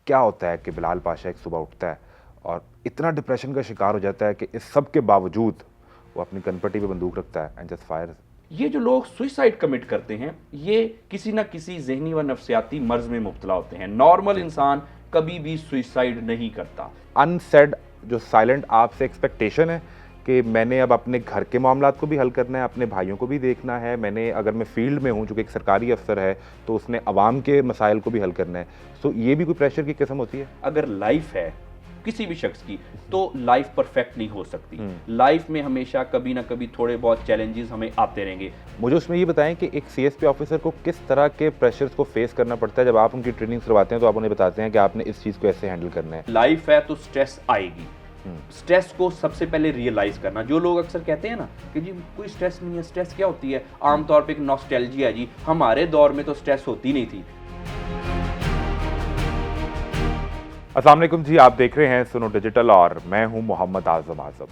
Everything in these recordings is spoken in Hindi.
क्या होता है कि बिलाल पाशा एक सुबह उठता है और इतना डिप्रेशन का शिकार हो जाता है कि इस सब के बावजूद वो अपनी कनपटी पे बंदूक रखता है एंड जस्ट फायर। ये जो लोग सुइसाइड कमिट करते हैं ये किसी ना किसी जहनी व नफ्सियाती मर्ज में मुब्तला होते हैं। नॉर्मल इंसान कभी भी सुइसाइड नहीं करता। अनसेड जो साइलेंट आपसे एक्सपेक्टेशन है कि मैंने अब अपने घर के मामलात को भी हल करना है, अपने भाइयों को भी देखना है, मैंने अगर मैं फील्ड में हूँ जो कि एक सरकारी अफसर है तो उसने अवाम के मसाइल को भी हल करना है। सो ये भी कोई प्रेशर की किस्म होती है। अगर लाइफ है किसी भी शख्स की तो लाइफ परफेक्ट नहीं हो सकती। लाइफ में हमेशा कभी ना कभी थोड़े बहुत चैलेंजेस हमें आते रहेंगे। मुझे उसमें ये बताएं कि एक सीएसपी ऑफिसर को किस तरह के प्रेशर्स को फेस करना पड़ता है। जब आप उनकी ट्रेनिंग करवाते हैं तो आप उन्हें बताते हैं कि आपने इस चीज़ को ऐसे हैंडल करना है। लाइफ है तो स्ट्रेस आएगी। स्ट्रेस को सबसे पहले रियलाइज करना। जो लोग अक्सर कहते हैं ना कि जी कोई स्ट्रेस नहीं है, स्ट्रेस क्या होती है, आमतौर पे एक नॉस्टैल्जिया है जी, हमारे दौर में तो स्ट्रेस होती नहीं थी। अस्सलाम वालेकुम जी, आप देख रहे हैं सुनो डिजिटल और मैं हूं मोहम्मद आजम आजम।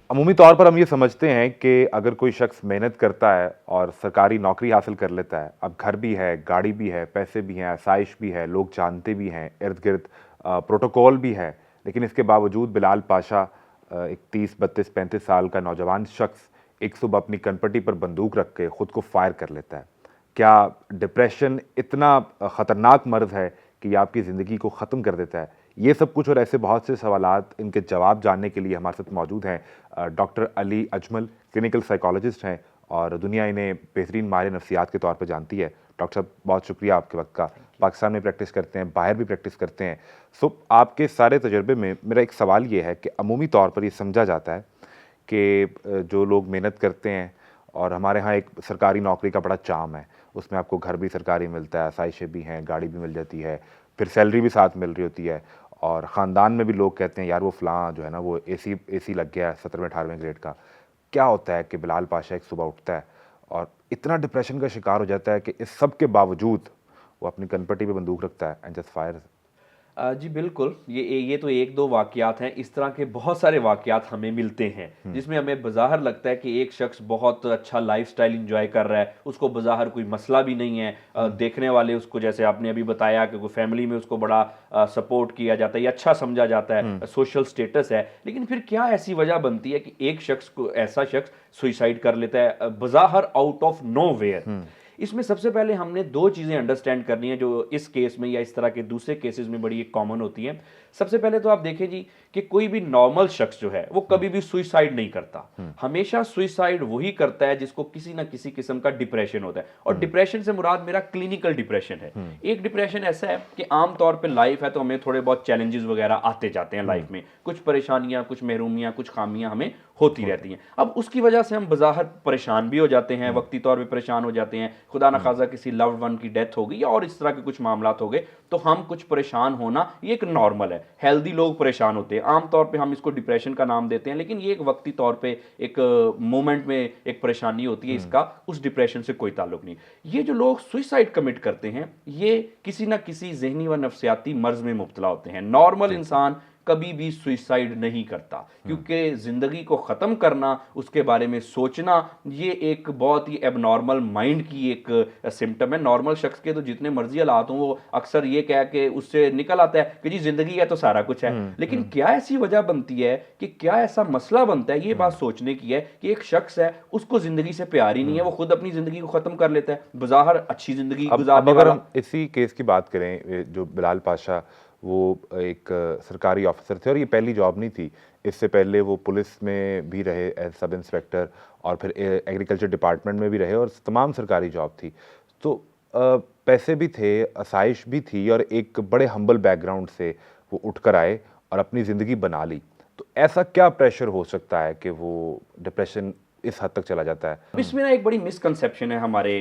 अमूमी तौर पर हम ये समझते हैं कि अगर कोई शख्स मेहनत करता है और सरकारी नौकरी हासिल कर लेता है, अब घर भी है, गाड़ी भी है, पैसे भी हैं, आसाइश भी है, लोग जानते भी हैं, इर्द गिर्द प्रोटोकॉल भी है, लेकिन इसके बावजूद बिलाल पाशा एक 30, 32, 35 साल का नौजवान शख्स एक सुबह अपनी कनपटी पर बंदूक रख के ख़ुद को फायर कर लेता है। क्या डिप्रेशन इतना ख़तरनाक मर्ज़ है कि ये आपकी ज़िंदगी को ख़त्म कर देता है? ये सब कुछ और ऐसे बहुत से सवालात, इनके जवाब जानने के लिए हमारे साथ मौजूद हैं doctor Ali Ajmal, clinical psychologist हैं और दुनिया इन्हें बेहतरीन माहिर नफ्सियात के तौर पर जानती है। डॉक्टर साहब, बहुत शुक्रिया आपके वक्त का। पाकिस्तान में प्रैक्टिस करते हैं, बाहर भी प्रैक्टिस करते हैं। सो आपके सारे तजर्बे में मेरा एक सवाल ये है कि अमूमी तौर पर ये समझा जाता है कि जो लोग मेहनत करते हैं, और हमारे यहाँ एक सरकारी नौकरी का बड़ा चाम है, उसमें आपको घर भी सरकारी मिलता है, आसाइशें भी हैं, गाड़ी भी मिल जाती है, फिर सैलरी भी साथ मिल रही होती है, और ख़ानदान में भी लोग कहते हैं यार वो फ़लाँ जो है ना वो एसी लग गया है 17वें 18वें ग्रेड का। क्या होता है कि बिलाल पाशा एक सुबह उठता है और इतना डिप्रेशन का शिकार हो जाता है कि इस सब के बावजूद वो अपनी कनपटी पे बंदूक रखता है एंड जस्ट फायर। जी बिल्कुल, ये तो एक दो वाक़यात हैं। इस तरह के बहुत सारे वाक़यात हमें मिलते हैं जिसमें हमें बज़ाहिर लगता है कि एक शख्स बहुत अच्छा लाइफ़स्टाइल एन्जॉय कर रहा है, उसको बज़ाहिर कोई मसला भी नहीं है। देखने वाले उसको, जैसे आपने अभी बताया कि कोई फैमिली में उसको बड़ा सपोर्ट किया जाता है या अच्छा समझा जाता है, सोशल स्टेटस है। लेकिन फिर क्या ऐसी वजह बनती है कि एक शख्स को, ऐसा शख्स सुसाइड कर लेता है बज़ाहिर आउट ऑफ नोवेयर? इसमें सबसे पहले हमने दो चीज़ें अंडरस्टैंड करनी है जो इस केस में या इस तरह के दूसरे केसेस में बड़ी एक कॉमन होती हैं। सबसे पहले तो आप देखें जी कि कोई भी नॉर्मल शख्स जो है वो कभी भी सुइसाइड नहीं करता। हमेशा सुइसाइड वही करता है जिसको किसी ना किसी किस्म का डिप्रेशन होता है, और डिप्रेशन से मुराद मेरा क्लिनिकल डिप्रेशन है। एक डिप्रेशन ऐसा है कि आमतौर पर लाइफ है तो हमें थोड़े बहुत चैलेंजेस वगैरह आते जाते हैं लाइफ में, कुछ परेशानियां, कुछ महरूमियां, कुछ खामियां हमें होती रहती हैं। अब उसकी वजह से हम बज़ाहिर परेशान भी हो जाते हैं, वक्ती तौर पे परेशान हो जाते हैं, खुदा न खासा किसी लव्ड वन की डेथ हो गई या और इस तरह के कुछ मामलात हो गए तो हम कुछ परेशान होना ये एक नॉर्मल है। हेल्दी लोग परेशान होते हैं, आमतौर पे हम इसको डिप्रेशन का नाम देते हैं, लेकिन ये एक वक्ती तौर पे एक मोमेंट में एक परेशानी होती है, इसका उस डिप्रेशन से कोई ताल्लुक नहीं। ये जो लोग सुइसाइड कमिट करते हैं ये किसी ना किसी जहनी व नफ्सियाती मर्ज में मुब्तला होते हैं। नॉर्मल इंसान कभी भी सुइसाइड नहीं करता, क्योंकि ज़िंदगी को ख़त्म करना, उसके बारे में सोचना, ये एक बहुत ही एबनॉर्मल माइंड की एक सिम्टम है। नॉर्मल शख्स के तो जितने मर्जी हालात हों वो अक्सर ये कह के उससे निकल आता है कि जी ज़िंदगी है तो सारा कुछ है। लेकिन क्या ऐसी वजह बनती है कि क्या ऐसा मसला बनता है, ये बात सोचने की है कि एक शख्स है उसको ज़िंदगी से प्यार ही नहीं है, वो खुद अपनी ज़िंदगी को ख़त्म कर लेता है, बज़ाहिर अच्छी ज़िंदगी गुजारने अगर वाला। हम इसी केस की बात करें, जो बिलाल पाशा वो एक सरकारी ऑफिसर थे और ये पहली जॉब नहीं थी। इससे पहले वो पुलिस में भी रहे एज सब इंस्पेक्टर, और फिर एग्रीकल्चर डिपार्टमेंट में भी रहे, और तमाम सरकारी जॉब थी। तो पैसे भी थे, आसाइश भी थी, और एक बड़े हम्बल बैकग्राउंड से वो उठकर आए और अपनी ज़िंदगी बना ली। तो ऐसा क्या प्रेशर हो सकता है कि वो डिप्रेशन इस हद तक चला जाता है? अब इसमें ना एक बड़ी मिसकंसेप्शन है हमारे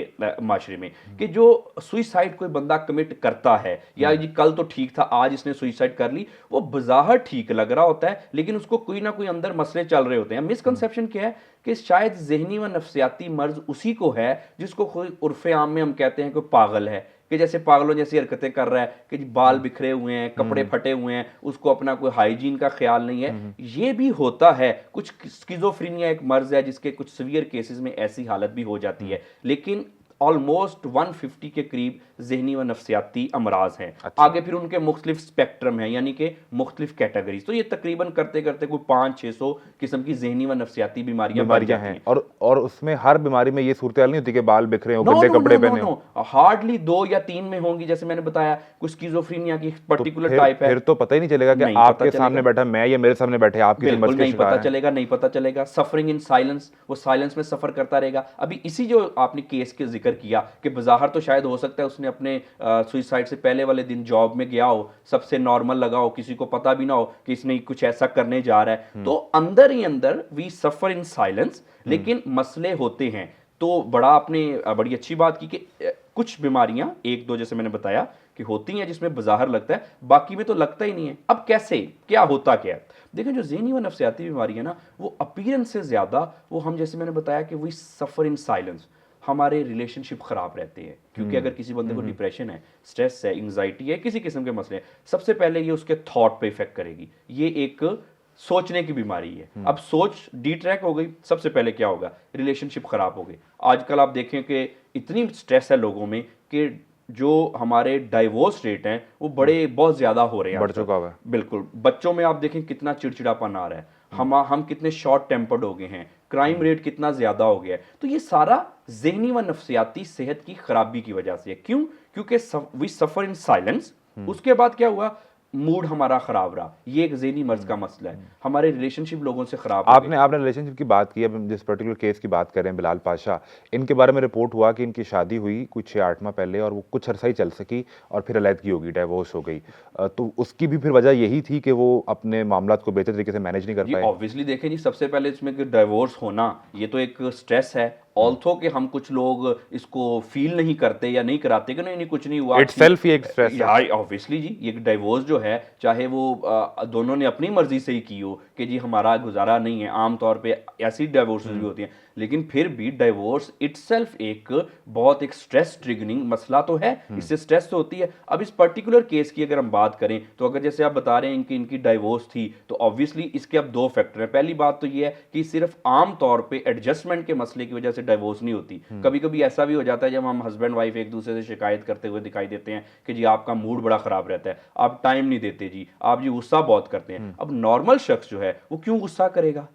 माशरे में कि जो सुइसाइड कोई बंदा कमिट करता है, या ये कल तो ठीक था आज इसने सुइसाइड कर ली, वो बज़ाहिर ठीक लग रहा होता है लेकिन उसको कोई ना कोई अंदर मसले चल रहे होते हैं। मिसकंसेप्शन क्या है कि शायद जहनी व नफ्सियाती मर्ज उसी को है जिसको कोई उर्फ़े आम में हम कहते हैं कि पागल है, कि जैसे पागलों जैसी हरकतें कर रहा है कि बाल बिखरे हुए हैं, कपड़े फटे हुए हैं, उसको अपना कोई हाइजीन का ख्याल नहीं है। ये भी होता है, कुछ स्किज़ोफ्रेनिया एक मर्ज है जिसके कुछ सीवियर केसेस में ऐसी हालत भी हो जाती है, लेकिन ऑलमोस्ट 150 के करीब ज़हनी व नफ्सियाती अमराज हैं। आगे फिर उनके मुख्तलिफ स्पेक्ट्रम हैं, यानी कि मुख्तलिफ कैटेगरीज। तो ये तकरीबन करते करते कोई 500-600 किस्म की ज़हनी व नफ्सियाती बीमारियां बन जाती हैं। और उसमें हर बीमारी में ये सूरत नहीं होती कि बाल बिखरे हो, नो गंदे नो कपड़े नो पहने नो हो। हार्डली 2 या 3 में होंगी, जैसे मैंने बताया कुछ स्किज़ोफ्रेनिया की तो पर्टिकुलर टाइप है। फिर तो पता ही नहीं चलेगा कि नहीं पता आपके चलेगा। सामने बैठा मैं या मेरे सामने बैठे आप किसी बिल्कुल मर्ज के नहीं शिकार पता हैं। चलेगा, नहीं पता चलेगा। सफरिंग इन साइलेंस, वो साइलेंस में सफर करता रहेगा। अभी इसी जो आपने केस के जिक्र किया कि बाहर तो शायद हो सकता है उसने अपने सुसाइड से पहले वाले दिन जॉब में गया हो, सबसे नॉर्मल लगा हो, किसी को पता भी ना हो कि इसने कुछ ऐसा करने जा रहा है, तो अंदर ही अंदर वी सफर इन साइलेंस, लेकिन मसले होते हैं। तो बड़ा आपने बड़ी अच्छी बात की कि कुछ बीमारियां एक दो जैसे मैंने बताया कि होती हैं जिसमें बाहर लगता है, बाकी में तो लगता ही नहीं है। अब कैसे, क्या होता क्या है? देखें, जो ज़हनी व नफ्सियाती बीमारी है ना, वो अपीयरेंस से ज़्यादा वो हम जैसे मैंने बताया कि वी सफ़र इन साइलेंस, हमारे रिलेशनशिप ख़राब रहते हैं। क्योंकि अगर किसी बंदे को डिप्रेशन है, स्ट्रेस है, एंग्जाइटी है, किसी किस्म के मसले हैं, सबसे पहले ये उसके थॉट पे इफेक्ट करेगी। ये एक सोचने की बीमारी है। अब सोच डिट्रैक हो गई, सबसे पहले क्या होगा? रिलेशनशिप ख़राब हो गई। आजकल आप देखें कि इतनी स्ट्रेस है लोगों में कि जो हमारे डाइवोर्स रेट हैं वो बहुत ज़्यादा हो रहे हैं, बढ़ चुका हुआ है। बिल्कुल। बच्चों में आप देखें कितना चिड़चिड़ापन आ रहा है, हम कितने शॉर्ट टेम्पर्ड हो गए हैं, क्राइम रेट कितना ज़्यादा हो गया है। तो ये सारा ज़हनी व नफ्सियाती सेहत की खराबी की वजह से है। क्यों? क्योंकि वी सफ़र इन साइलेंस। उसके बाद क्या हुआ? मूड हमारा खराब रहा। ये एक ज़हनी मर्ज का मसला है। हमारे रिलेशनशिप लोगों से खराब हो गए। आपने रिलेशनशिप की बात की। अब हम जिस पर्टिकुलर केस की बात कर रहे हैं, बिलाल पाशा, इनके बारे में रिपोर्ट हुआ कि इनकी शादी हुई कुछ 6-8 माह पहले और वो कुछ अरसा ही चल सकी और फिर अलैदगी हो गई, डाइवोर्स हो गई। तो उसकी भी फिर वजह यही थी कि वो अपने मामलात को बेहतर तरीके से मैनेज नहीं कर जी पाए। ऑब्वियसली देखें जी, सबसे पहले इसमें कि डिवोर्स होना ये तो एक स्ट्रेस है। ऑल्थो कि हम कुछ लोग इसको फील नहीं करते या नहीं कराते कि नहीं नहीं कुछ नहीं हुआ, इटसेल्फ ही एक स्ट्रेस है। यार ऑब्वियसली जी, ये डिवोर्स जो है, चाहे वो दोनों ने अपनी मर्जी से ही की हो कि जी हमारा गुजारा नहीं है, आम तौर पे ऐसी डिवोर्स भी होती हैं, लेकिन फिर भी डिवोर्स इटसेल्फ एक बहुत एक स्ट्रेस ट्रिगरिंग मसला तो है। इससे स्ट्रेस तो होती है। अब इस पर्टिकुलर केस की अगर हम बात करें तो अगर जैसे आप बता रहे हैं कि इनकी डिवोर्स थी, तो ऑब्वियसली इसके अब 2 फैक्टर हैं। पहली बात तो ये है कि सिर्फ आम तौर पे एडजस्टमेंट के मसले की वजह से डिवोर्स नहीं होती। कभी कभी ऐसा भी हो जाता है जब हम हस्बैंड वाइफ एक दूसरे से शिकायत करते हुए दिखाई देते हैं कि जी आपका मूड बड़ा खराब रहता है, आप टाइम नहीं देते जी, आप जी गुस्सा बहुत करते हैं। अब नॉर्मल शख्स जो है वो क्यों गुस्सा करेगा?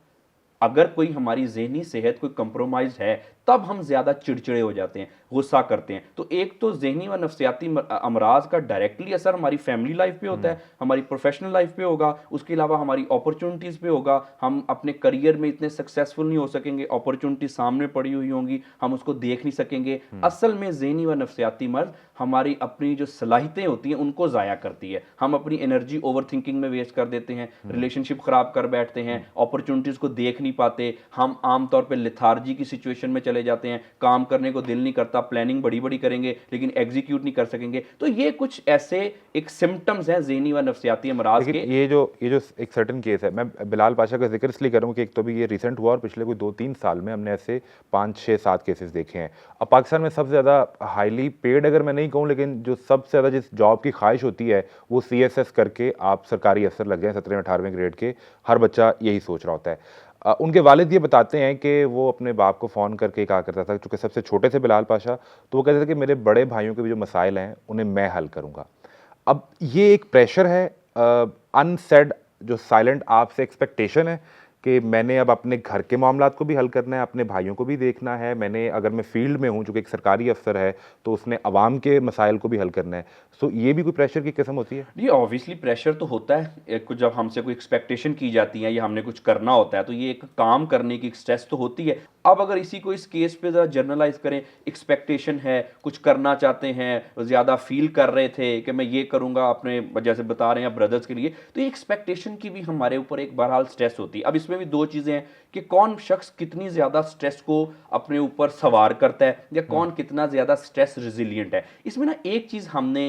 अगर कोई हमारी ज़हनी सेहत कोई कंप्रोमाइज है, तब हम ज़्यादा चिड़चिड़े हो जाते हैं, गुस्सा करते हैं। तो एक तो ज़हनी व नफ्सियाती अमराज का डायरेक्टली असर हमारी फैमिली लाइफ पे होता है, हमारी प्रोफेशनल लाइफ पे होगा, उसके अलावा हमारी अपॉर्चुनिटीज़ पे होगा। हम अपने करियर में इतने सक्सेसफुल नहीं हो सकेंगे, अपॉर्चुनिटी सामने पड़ी हुई होंगी, हम उसको देख नहीं सकेंगे। असल में ज़हनी व नफ्सियाती मर्ज हमारी अपनी जो सलाहियतें होती हैं उनको ज़ाया करती है। हम अपनी एनर्जी ओवर थिंकिंग में वेस्ट कर देते हैं, रिलेशनशिप ख़राब कर बैठते हैं, अपॉर्चुनिटीज़ को देख नहीं पाते। हम आमतौर पर लिथार्जी की सिचुएशन में चले जाते हैं, काम करने को दिल नहीं करता, प्लानिंग बड़ी बड़ी करेंगे लेकिन एग्जीक्यूट नहीं कर सकेंगे। तो ये कुछ ऐसे एक सिम्टम्स हैं ज़हनी व नफ्सियाती अमराज के। ये जो एक सर्टेन केस है, मैं बिलाल पाशा का जिक्र इसलिए करूँ कि एक तो भी ये रिसेंट हुआ और पिछले कोई 2-3 साल में हमने ऐसे 5-6-7 केसेस देखे हैं। अब पाकिस्तान में सबसे ज़्यादा हाईली पेड, अगर मैं नहीं कहूँ, लेकिन जो सबसे ज़्यादा जिस जॉब की ख्वाहिश होती है वो CSS करके आप सरकारी अफसर लग जाएं 17वें-18वें ग्रेड के, हर बच्चा यही सोच रहा होता है। उनके वालिद ये बताते हैं कि वो अपने बाप को फ़ोन करके कहा करता था, चूँकि सबसे छोटे थे बिलाल पाशा, तो वो कहते थे कि मेरे बड़े भाइयों के भी जो मसाइल हैं उन्हें मैं हल करूँगा। अब ये एक प्रेशर है, अनसेड जो साइलेंट आपसे एक्सपेक्टेशन है कि मैंने अब अपने घर के मामलात को भी हल करना है, अपने भाइयों को भी देखना है, मैंने अगर मैं फील्ड में हूँ, चूँकि एक सरकारी अफसर है, तो उसने अवाम के मसाइल को भी हल करना है। सो ये भी कोई प्रेशर की किस्म होती है? ये ऑब्वियसली प्रेशर तो होता है। कुछ जब हमसे कोई एक्सपेक्टेशन की जाती है या हमने कुछ करना होता है, तो ये एक काम करने की स्ट्रेस तो होती है। अब अगर इसी को इस केस पे ज़रा जनरलाइज करें, एक्सपेक्टेशन है, कुछ करना चाहते हैं, ज़्यादा फील कर रहे थे कि मैं ये करूँगा अपने, जैसे बता रहे हैं ब्रदर्स के लिए, तो ये एक्सपेक्टेशन की भी हमारे ऊपर एक बहरहाल स्ट्रेस होती है। अब इसमें भी 2 चीज़ें हैं कि कौन शख्स कितनी ज़्यादा स्ट्रेस को अपने ऊपर सवार करता है या कौन कितना ज़्यादा स्ट्रेस रेजिलिएंट है। इसमें ना एक चीज़ हमने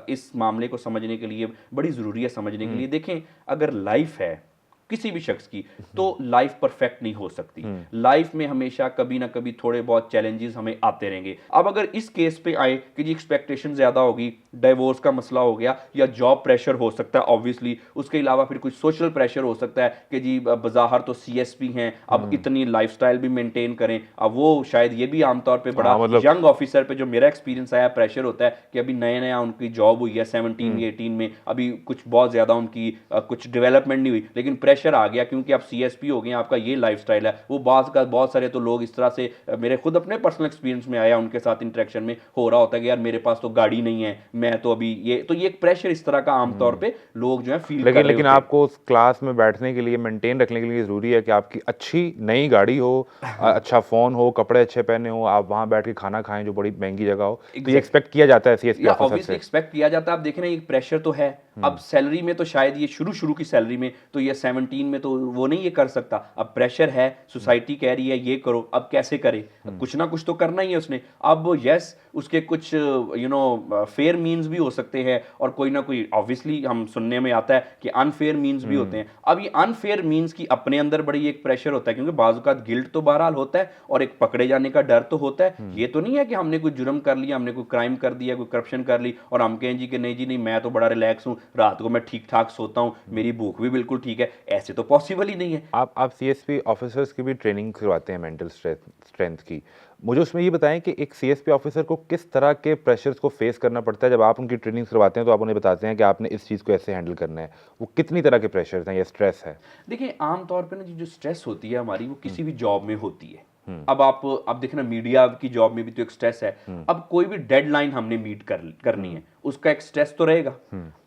इस मामले को समझने के लिए बड़ी ज़रूरी है समझने के लिए। देखें, अगर लाइफ है, किसी भी शख्स की, तो लाइफ परफेक्ट नहीं हो सकती। लाइफ में हमेशा कभी ना कभी थोड़े बहुत चैलेंजेस हमें आते रहेंगे। अब अगर इस केस पे आए कि जी एक्सपेक्टेशन ज्यादा होगी, डाइवोर्स का मसला हो गया, या जॉब प्रेशर हो सकता है ऑब्वियसली, उसके अलावा फिर कुछ सोशल प्रेशर हो सकता है कि जी बाहर तो सीएसपी हैं, अब इतनी लाइफस्टाइल भी मेंटेन करें। अब वो शायद ये भी आमतौर पे बड़ा मतलब यंग ऑफिसर पे जो मेरा एक्सपीरियंस आया प्रेशर होता है कि अभी नया नया उनकी जॉब हुई है 17 या 18 में, अभी कुछ बहुत ज्यादा उनकी कुछ डेवलपमेंट नहीं हुई, लेकिन प्रेशर आ गया क्योंकि आप सीएसपी हो गए, आपका ये लाइफस्टाइल है। वो बहुत सारे तो लोग इस तरह से मेरे खुद अपने पर्सनल एक्सपीरियंस में आया, उनके साथ इंटरेक्शन में हो रहा होता है कि यार मेरे पास तो गाड़ी नहीं है, मैं तो अभी ये एक प्रेशर इस तरह का आमतौर पे लोग जो है फील कर रहे लेकिन होते हैं। आपको उस क्लास में बैठने के लिए, मेंटेन रखने के लिए जरूरी है कि आपकी अच्छी नई गाड़ी हो, अच्छा फोन हो, कपड़े अच्छे पहने हो, आप वहां बैठ के खाना खाएं जो बड़ी महंगी जगह हो। तो ये एक्सपेक्ट किया जाता है सीएसपी या ऑफिसर ऑब्वियसली से। एक्सपेक्ट किया जाता है। आप देख रहे हैं एक प्रेशर तो है। अब सैलरी में तो शायद ये शुरू की सैलरी में तो ये 17 में तो वो नहीं ये कर सकता। अब प्रेशर है, सोसाइटी कह रही है ये करो, अब कैसे करे, कुछ ना कुछ तो करना ही है उसने। अब यस उसके कुछ फेयर मीन्स भी हो सकते हैं, और कोई ना कोई ऑब्वियसली हम सुनने में आता है कि अनफेयर मीन्स भी होते हैं। अब ये अनफेयर मीन्स की अपने अंदर बड़ी एक प्रेशर होता है, क्योंकि बाजुकात गिल्ट तो बहरहाल होता है और एक पकड़े जाने का डर तो होता है। ये तो नहीं है कि हमने कोई जुर्म कर लिया, हमने कोई क्राइम कर दिया, कोई करप्शन कर ली और हम कहें जी कि नहीं जी नहीं, मैं तो बड़ा रिलैक्स हूँ, रात को मैं ठीक ठाक सोता हूँ, मेरी भूख भी बिल्कुल ठीक है। ऐसे तो पॉसिबल ही नहीं है। आप सीएसपी ऑफिसर्स की भी ट्रेनिंग करवाते हैं मेंटल स्ट्रेंथ की। मुझे उसमें ये बताएं कि एक सीएसपी ऑफिसर को किस तरह के प्रेशर्स को फेस करना पड़ता है। जब आप उनकी ट्रेनिंग करवाते हैं तो आप उन्हें बताते हैं कि आपने इस चीज़ को ऐसे हैंडल करना है। वो कितनी तरह के प्रेशर्स हैं या स्ट्रेस है? देखिए आमतौर पे ना जो स्ट्रेस होती है हमारी, वो किसी भी जॉब में होती है। अब आप देखना मीडिया की जॉब में भी तो एक स्ट्रेस है। अब कोई भी डेडलाइन हमने मीट करनी है, उसका एक स्ट्रेस तो रहेगा।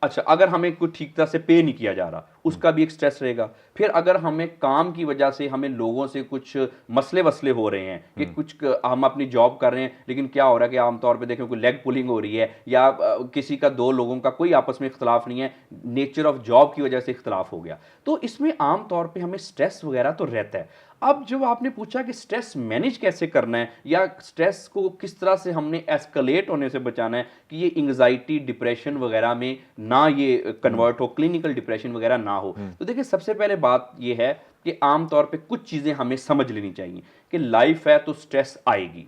अच्छा, अगर हमें कुछ ठीक तरह से पे नहीं किया जा रहा, उसका भी एक स्ट्रेस रहेगा। फिर अगर हमें काम की वजह से हमें लोगों से कुछ मसले वसले हो रहे हैं कि कुछ हम अपनी जॉब कर रहे हैं, लेकिन क्या हो रहा है कि आमतौर पे देखें कोई लेग पुलिंग हो रही है, या किसी का दो लोगों का कोई आपस में इख्तलाफ नहीं है, नेचर ऑफ जॉब की वजह से इख्तलाफ हो गया, तो इसमें आमतौर पे हमें स्ट्रेस वगैरह तो रहता है। अब जब आपने पूछा कि स्ट्रेस मैनेज कैसे करना है या स्ट्रेस को किस तरह से हमने एस्केलेट होने से बचाना है कि ये एंग्जाइटी डिप्रेशन वगैरह में ना ये कन्वर्ट हो, क्लिनिकल डिप्रेशन वगैरह ना हो, तो देखिए सबसे पहले बात ये है कि आमतौर पे कुछ चीज़ें हमें समझ लेनी चाहिए कि लाइफ है तो स्ट्रेस आएगी।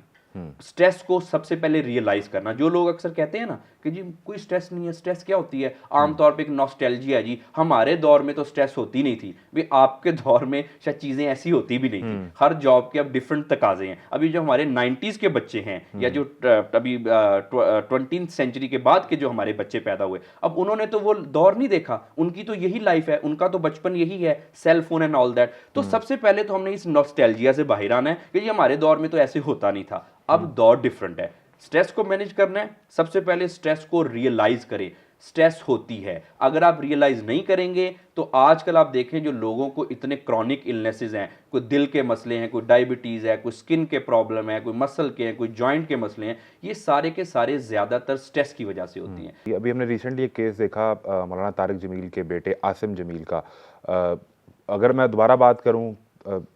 स्ट्रेस को सबसे पहले रियलाइज करना। जो लोग अक्सर कहते हैं ना कि जी कोई स्ट्रेस नहीं है, स्ट्रेस क्या होती है, आमतौर पे एक नॉस्टैल्जिया है जी, हमारे दौर में तो स्ट्रेस होती नहीं थी। भाई आपके दौर में शायद चीजें ऐसी होती भी नहीं थी। हर जॉब के अब डिफरेंट तकाजे हैं। अभी जो हमारे 90s के बच्चे हैं या जो अभी 20th सेंचुरी के बाद के जो हमारे बच्चे पैदा हुए, अब उन्होंने तो वो दौर नहीं देखा, उनकी तो यही लाइफ है, उनका तो बचपन यही है, cell phone and all that. तो सबसे पहले तो हमने इस नॉस्टैल्जिया से बाहर आना है कि ये हमारे दौर में तो ऐसे होता नहीं था। अब दौर डिफरेंट है। स्ट्रेस को मैनेज करना है, सबसे पहले स्ट्रेस को रियलाइज करें। स्ट्रेस होती है, अगर आप रियलाइज नहीं करेंगे तो आजकल आप देखें जो लोगों को इतने क्रॉनिक इलनेसेस हैं, कोई दिल के मसले हैं, कोई डायबिटीज़ है, कोई स्किन के प्रॉब्लम है, कोई मसल के हैं, कोई जॉइंट के मसले हैं, ये सारे के सारे ज़्यादातर स्ट्रेस की वजह से होती हैं। अभी हमने रिसेंटली एक केस देखा मौलाना तारिक जमील के बेटे आसिम जमील का। अगर मैं दोबारा बात करूं,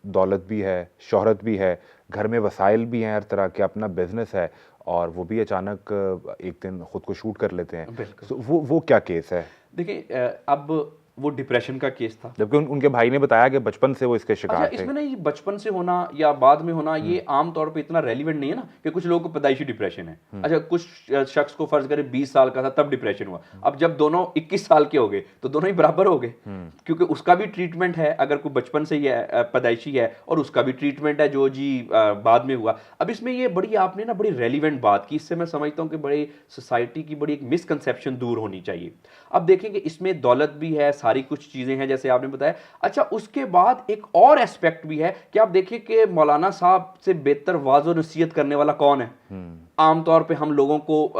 दौलत भी है, शोहरत भी है, घर में वसाइल भी हैं, हर तरह के अपना बिजनेस है, और वो भी अचानक एक दिन खुद को शूट कर लेते हैं। तो वो क्या केस है? देखिए अब वो डिप्रेशन का केस था, जबकि उनके भाई ने बताया कि बचपन से वो इसके शिकार थे। इसमें ना ये बचपन से होना या बाद में होना ये आमतौर पे इतना रेलिवेंट नहीं है ना, कि कुछ लोगों को पैदाइशी डिप्रेशन है। अच्छा, कुछ शख्स को फर्ज करें 20 साल का था तब डिप्रेशन हुआ, अब जब दोनों 21 साल के हो गए तो दोनों ही बराबर हो गए, क्योंकि उसका भी ट्रीटमेंट है अगर कोई बचपन से ही पैदाइशी है, और उसका भी ट्रीटमेंट है जो जी बाद में हुआ। अब इसमें ये बड़ी आपने ना बड़ी रेलिवेंट बात की, इससे मैं समझता हूँ कि बड़ी सोसाइटी की बड़ी एक मिसकंसेप्शन दूर होनी चाहिए। अब देखेंगे इसमें दौलत भी है, सारी कुछ चीजें हैं जैसे आपने बताया। अच्छा, उसके बाद एक और एस्पेक्ट भी है कि आप देखिए कि मौलाना साहब से बेहतर वाज़ो नसीहत करने वाला कौन है। आमतौर पे हम लोगों को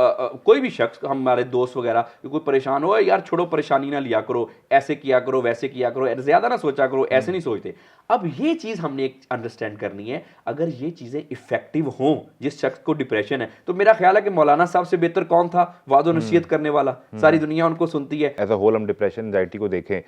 कोई भी शख्स, हमारे दोस्त वगैरह, कोई परेशान हो, यार छोड़ो परेशानी ना लिया करो, ऐसे किया करो, वैसे किया करो, ज्यादा ना सोचा करो, ऐसे नहीं सोचते। अब ये चीज हमने एक अंडरस्टैंड करनी है, अगर ये चीजें इफेक्टिव हों जिस शख्स को डिप्रेशन है, तो मेरा ख्याल है कि मौलाना साहब से बेहतर कौन था वाज़ो नसीहत करने वाला। सारी दुनिया उनको सुनती है। एज अ होल हम डिप्रेशन एंजाइटी को देखें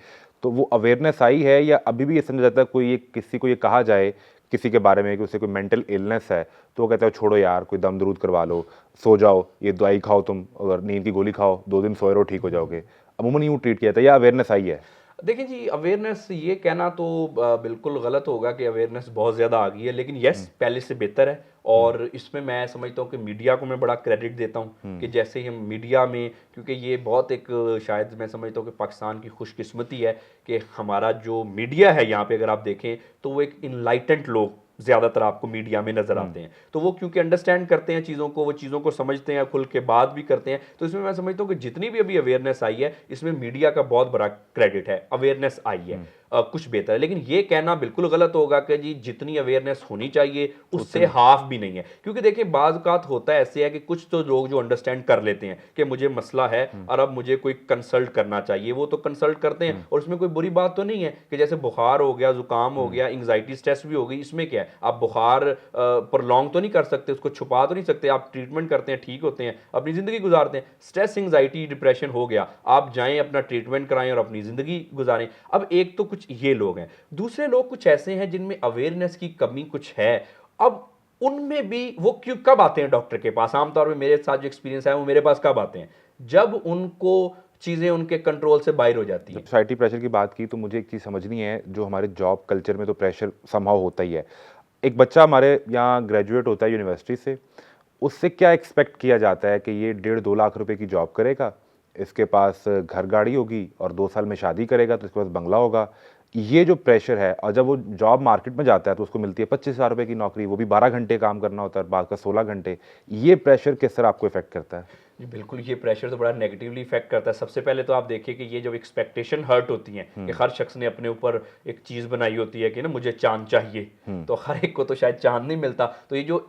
तो वो अवेयरनेस आई है, या अभी भी ये समझा जाता है कोई किसी को ये कहा जाए किसी के बारे में कि उसे कोई मेंटल इलनेस है तो वो कहता है छोड़ो यार, कोई दम दरूद करवा लो, सो जाओ, ये दवाई खाओ तुम, अगर नींद की गोली खाओ, 2 दिन सोए रहो ठीक हो जाओगे। अमूमन यूँ ट्रीट किया जाता है, या अवेयरनेस आई है? देखिए जी, अवेयरनेस ये कहना तो बिल्कुल गलत होगा कि अवेयरनेस बहुत ज़्यादा आ गई है, लेकिन यस पहले से बेहतर है। और इसमें मैं समझता हूँ कि मीडिया को मैं बड़ा क्रेडिट देता हूँ कि जैसे ही हम मीडिया में, क्योंकि ये बहुत एक शायद मैं समझता हूँ कि पाकिस्तान की खुशकिस्मती है कि हमारा जो मीडिया है यहाँ पे अगर आप देखें तो वो एक इनलाइटेंड लोग ज़्यादातर आपको मीडिया में नज़र आते हैं। तो वो क्योंकि अंडरस्टैंड करते हैं चीज़ों को, वो चीज़ों को समझते हैं, खुल के बात भी करते हैं। तो इसमें मैं समझता हूँ कि जितनी भी अभी अवेयरनेस आई है, इसमें मीडिया का बहुत बड़ा क्रेडिट है। अवेयरनेस आई है, कुछ बेहतर है, लेकिन ये कहना बिल्कुल गलत होगा कि जी जितनी अवेयरनेस होनी चाहिए उससे हाफ भी नहीं है। क्योंकि देखिए बाज़ औक़ात होता है ऐसे है कि कुछ तो लोग जो अंडरस्टैंड कर लेते हैं कि मुझे मसला है और अब मुझे कोई कंसल्ट करना चाहिए, वो तो कंसल्ट करते हैं और उसमें कोई बुरी बात तो नहीं है कि जैसे बुखार हो गया, जुकाम हो गया, एंग्जाइटी स्ट्रेस भी हो गई, इसमें क्या है, आप बुखार प्रोलॉन्ग तो नहीं कर सकते, उसको छुपा तो नहीं सकते, आप ट्रीटमेंट करते हैं, ठीक होते हैं, अपनी ज़िंदगी गुजारते हैं। स्ट्रेस, एंग्जाइटी, डिप्रेशन हो गया, आप जाएं अपना ट्रीटमेंट कराएं और अपनी ज़िंदगी गुजारें। अब एक तो कुछ ये लोग हैं, दूसरे लोग कुछ ऐसे हैं जिनमें अवेयरनेस की कमी कुछ है। अब उनमें भी वो क्यों कब आते हैं डॉक्टर के पास? आमतौर पे मेरे साथ जो एक्सपीरियंस है वो मेरे पास कब आते हैं? जब उनको चीज़ें उनके कंट्रोल से बाहर हो जाती जब हैं। सोसाइटी प्रेशर की बात की तो मुझे एक चीज़ समझनी है, जो हमारे जॉब कल्चर में तो प्रेशर समहाउ होता ही है। एक बच्चा हमारे यहाँ ग्रेजुएट होता है यूनिवर्सिटी से, उससे क्या एक्सपेक्ट किया जाता है कि ये 1.5-2 लाख रुपए की जॉब करेगा, इसके पास घर गाड़ी होगी और 2 साल में शादी करेगा तो इसके पास बंगला होगा। ये जो प्रेशर है, और जब वो जॉब मार्केट में जाता है तो उसको मिलती है 25,000 रुपए की नौकरी, वो भी 12 घंटे काम करना होता है, बाद का 16 घंटे। ये प्रेशर किस तरह आपको इफ़ेक्ट करता है? जी बिल्कुल, ये प्रेशर तो बड़ा नेगेटिवली इफेक्ट करता है। सबसे पहले तो आप देखिए कि ये जब एक्सपेक्टेशन हर्ट होती हैं कि हर शख्स ने अपने ऊपर एक चीज़ बनाई होती है कि ना मुझे चाँद चाहिए, तो हर एक को तो शायद चाँद नहीं मिलता। तो ये जो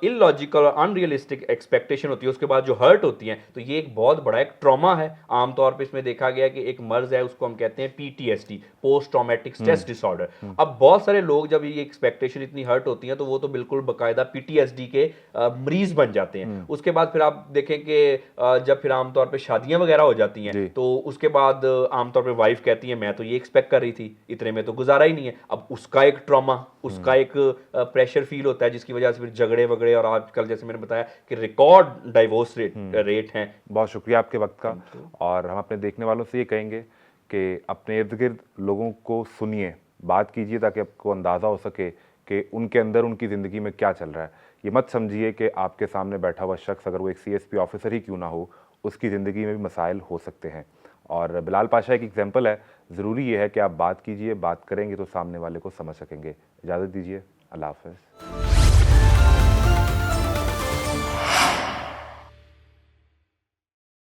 इलॉजिकल और अनरियलिस्टिक एक्सपेक्टेशन होती है उसके बाद जो हर्ट होती हैं, तो ये एक बहुत बड़ा एक ट्रॉमा है। आम तौर पे इसमें देखा गया कि एक मर्ज़ है, उसको हम कहते हैं PTSD, post traumatic stress disorder. अब बहुत सारे लोग जब ये एक्सपेक्टेशन इतनी हर्ट होती हैं तो वो तो बिल्कुल बाकायदा पीटीएसडी के मरीज़ बन जाते हैं। उसके बाद फिर आप देखें कि जब फिर आमतौर पे शादियां वगैरह हो जाती हैं जी। तो उसके बाद आमतौर पे वाइफ कहती है मैं तो ये एक्सपेक्ट कर रही थी, इतने में तो गुजारा ही नहीं है। अब उसका एक ट्रॉमा, उसका एक प्रेशर फील होता है जिसकी वजह से फिर झगड़े वगड़े, और आजकल जैसे मैंने बताया कि रिकॉर्ड डाइवोर्स रेट हैं। बहुत शुक्रिया आपके वक्त का, और हम अपने देखने वालों से ये कहेंगे कि अपने इर्द गिर्द लोगों को सुनिए, बात कीजिए, ताकि आपको अंदाज़ा हो सके कि उनके अंदर उनकी ज़िंदगी में क्या चल रहा है। ये मत समझिए कि आपके सामने बैठा हुआ शख्स, अगर वो एक सीएसपी ऑफिसर ही क्यों ना हो, उसकी ज़िंदगी में भी मसाइल हो सकते हैं। और बिलाल पाशा एक एग्जाम्पल है। ज़रूरी ये है कि आप बात कीजिए, बात करेंगे तो सामने वाले को समझ सकेंगे। इजाज़त दीजिए, अल्लाह हाफ़िज़।